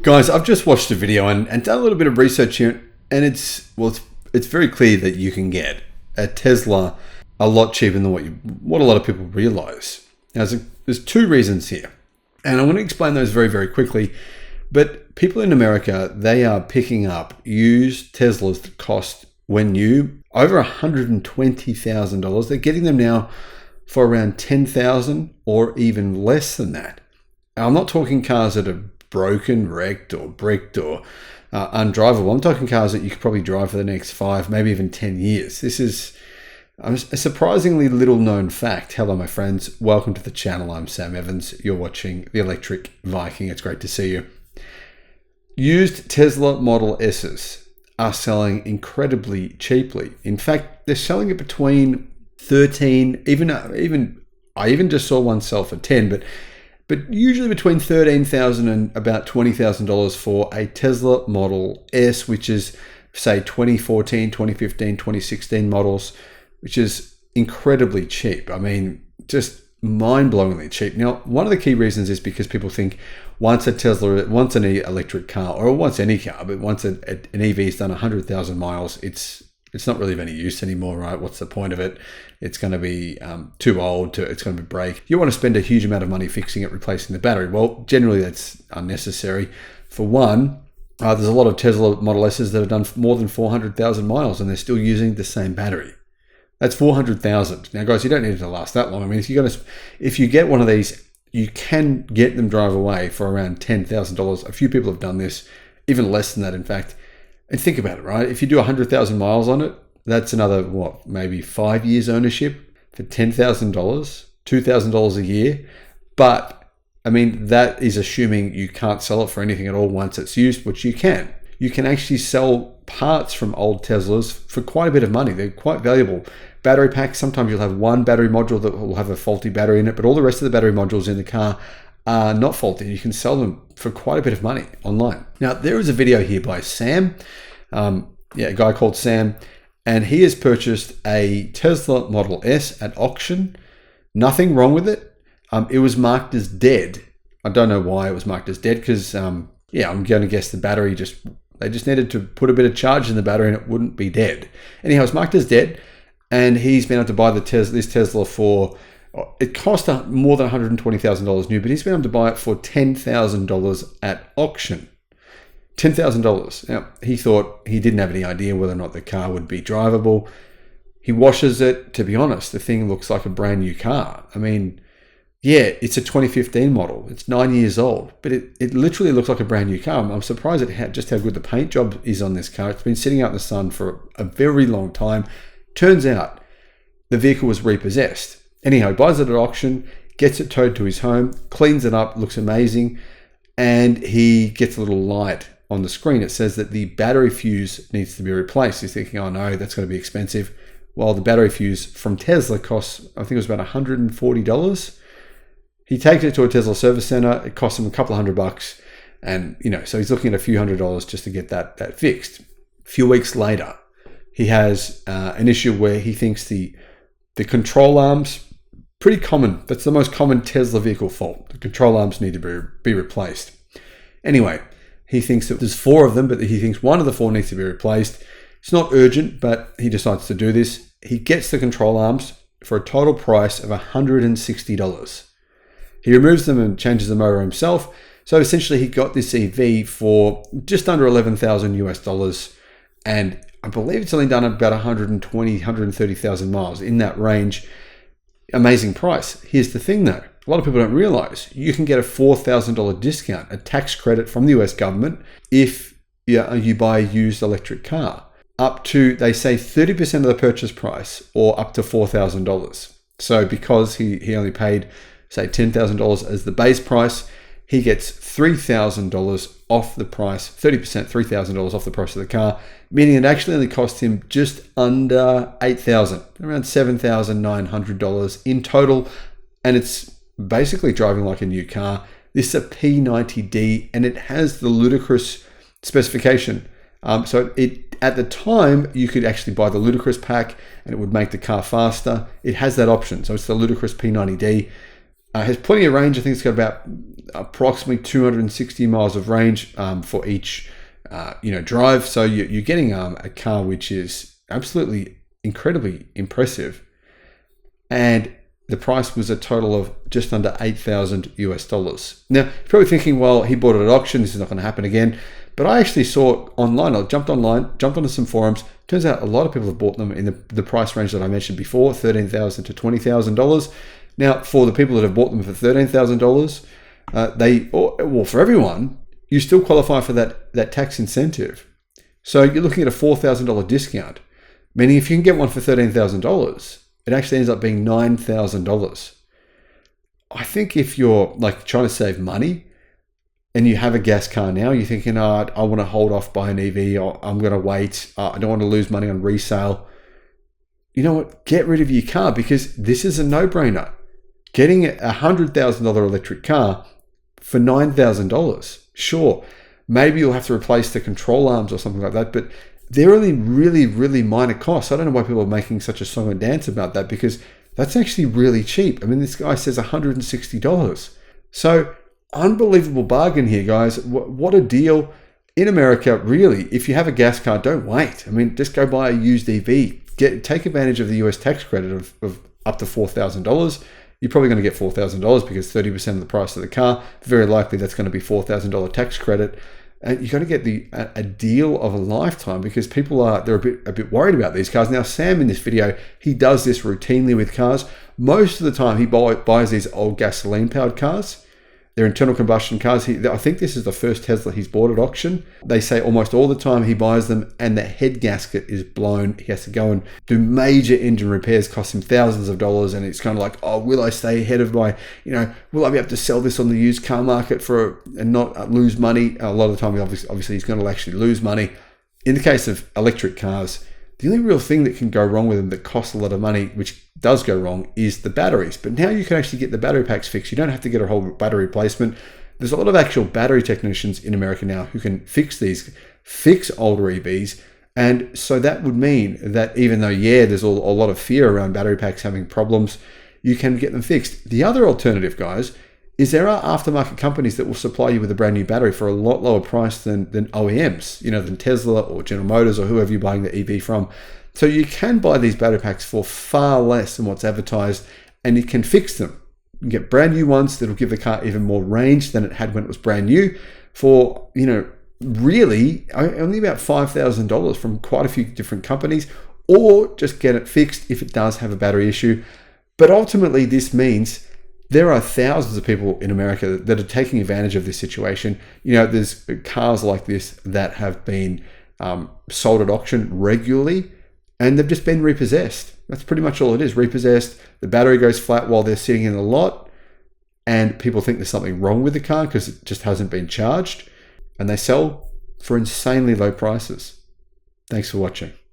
Guys, I've just watched a video and done a little bit of research here, and it's very clear that you can get a Tesla a lot cheaper than what a lot of people realize. Now, there's two reasons here, and I'm going to explain those very, very quickly. But people in America, they are picking up used Teslas that cost, when new, over $120,000. They're getting them now for around $10,000 or even less than that. Now, I'm not talking cars that are broken, wrecked, or bricked, or undrivable. I'm talking cars that you could probably drive for the next 5, maybe even 10 years. This is a surprisingly little known fact. Hello, my friends. Welcome to the channel. I'm Sam Evans. You're watching The Electric Viking. It's great to see you. Used Tesla Model S's are selling incredibly cheaply. In fact, they're selling it between 13, I even just saw one sell for 10, but usually between $13,000 and about $20,000 for a Tesla Model S, which is, say, 2014, 2015, 2016 models, which is incredibly cheap. I mean, just mind-blowingly cheap. Now, one of the key reasons is because people think once an electric car, or once any car, but once an EV's done 100,000 miles, it's not really of any use anymore, right? What's the point of it? It's going to be too old, it's going to break. You want to spend a huge amount of money fixing it, replacing the battery. Well, generally that's unnecessary. For one, there's a lot of Tesla Model S's that have done more than 400,000 miles and they're still using the same battery. That's 400,000. Now, guys, you don't need it to last that long. I mean, if you get one of these, you can get them drive away for around $10,000. A few people have done this, even less than that, in fact. And think about it, right? If you do 100,000 miles on it, that's another, maybe 5 years ownership for $10,000, $2,000 a year. But, I mean, that is assuming you can't sell it for anything at all once it's used, which you can. You can actually sell parts from old Teslas for quite a bit of money. They're quite valuable. Battery packs, sometimes you'll have one battery module that will have a faulty battery in it, but all the rest of the battery modules in the car are not faulty. You can sell them for quite a bit of money online. Now, there is a video here by Sam, a guy called Sam, and he has purchased a Tesla Model S at auction. Nothing wrong with it. It was marked as dead. I don't know why it was marked as dead because, I'm going to guess the battery they just needed to put a bit of charge in the battery and it wouldn't be dead. Anyhow, it's marked as dead, and he's been able to buy this Tesla for, it cost more than $120,000 new, but he's been able to buy it for $10,000 at auction. $10,000. Now, he thought, he didn't have any idea whether or not the car would be drivable. He washes it. To be honest, the thing looks like a brand new car. I mean, yeah, it's a 2015 model. It's 9 years old, but it literally looks like a brand new car. I'm surprised at just how good the paint job is on this car. It's been sitting out in the sun for a very long time. Turns out the vehicle was repossessed. Anyhow, he buys it at auction, gets it towed to his home, cleans it up, looks amazing, and he gets a little light on the screen. It says that the battery fuse needs to be replaced. He's thinking, oh no, that's going to be expensive. Well, the battery fuse from Tesla costs, I think it was about $140. He takes it to a Tesla service center. It costs him a couple of $100, and so he's looking at a few $100s just to get that fixed. A few weeks later, he has an issue where he thinks the control arms, pretty common. That's the most common Tesla vehicle fault. The control arms need to be replaced. Anyway, he thinks that there's 4 of them, but he thinks one of the 4 needs to be replaced. It's not urgent, but he decides to do this. He gets the control arms for a total price of $160. He removes them and changes the motor himself. So essentially, he got this EV for just under $11,000 US, and I believe it's only done about 130,000 miles, in that range. Amazing price. Here's the thing though. A lot of people don't realize you can get a $4,000 discount, a tax credit from the US government if you buy a used electric car. Up to, they say, 30% of the purchase price, or up to $4,000. So because he only paid, say, $10,000 as the base price, he gets $3,000 off the price, 30%, $3,000 off the price of the car, meaning it actually only cost him just under $8,000, around $7,900 in total, and it's basically driving like a new car. This is a P90D, and it has the ludicrous specification. So at the time, you could actually buy the ludicrous pack, and it would make the car faster. It has that option, so it's the ludicrous P90D. Has plenty of range. I think it's got about approximately 260 miles of range for each drive. So you're getting a car which is absolutely incredibly impressive, and the price was a total of just under $8,000 US. Now, you're probably thinking, well, he bought it at auction, this is not going to happen again. But I actually saw it online. I jumped onto some forums. Turns out a lot of people have bought them in the price range that I mentioned before, $13,000 to $20,000. Now, for the people that have bought them for $13,000, for everyone, you still qualify for that tax incentive. So you're looking at a $4,000 discount, meaning if you can get one for $13,000, it actually ends up being $9,000. I think if you're like trying to save money and you have a gas car now, you're thinking, I want to hold off buying an EV, or I'm going to wait, I don't want to lose money on resale. You know what? Get rid of your car, because this is a no-brainer. Getting a $100,000 electric car for $9,000. Sure, maybe you'll have to replace the control arms or something like that, but they're only really, really minor costs. I don't know why people are making such a song and dance about that, because that's actually really cheap. I mean, this guy says $160. So, unbelievable bargain here, guys. What a deal. In America, really, if you have a gas car, don't wait. I mean, just go buy a used EV. Take advantage of the US tax credit of up to $4,000. You're probably going to get $4,000 because 30% of the price of the car, very likely that's going to be $4,000 tax credit. And you're going to get a deal of a lifetime, because they're a bit worried about these cars. Now, Sam in this video, he does this routinely with cars. Most of the time, he buys these old gasoline-powered cars. They're internal combustion cars. I think this is the first Tesla he's bought at auction. They say almost all the time he buys them and the head gasket is blown. He has to go and do major engine repairs, cost him thousands of dollars. And it's kind of like, oh, will I stay ahead of my, will I be able to sell this on the used car market and not lose money? A lot of the time, obviously, he's going to actually lose money. In the case of electric cars, the only real thing that can go wrong with them that costs a lot of money, which does go wrong, is the batteries. But now you can actually get the battery packs fixed. You don't have to get a whole battery replacement. There's a lot of actual battery technicians in America now who can fix older EVs. And so that would mean that even though, there's a lot of fear around battery packs having problems, you can get them fixed. The other alternative, guys, is there are aftermarket companies that will supply you with a brand new battery for a lot lower price than OEMs, than Tesla or General Motors or whoever you're buying the EV from. So you can buy these battery packs for far less than what's advertised, and you can fix them. You can get brand new ones that'll give the car even more range than it had when it was brand new for, really only about $5,000 from quite a few different companies, or just get it fixed if it does have a battery issue. But ultimately, this means there are thousands of people in America that are taking advantage of this situation. There's cars like this that have been sold at auction regularly, and they've just been repossessed. That's pretty much all it is, repossessed. The battery goes flat while they're sitting in the lot, and people think there's something wrong with the car because it just hasn't been charged, and they sell for insanely low prices. Thanks for watching.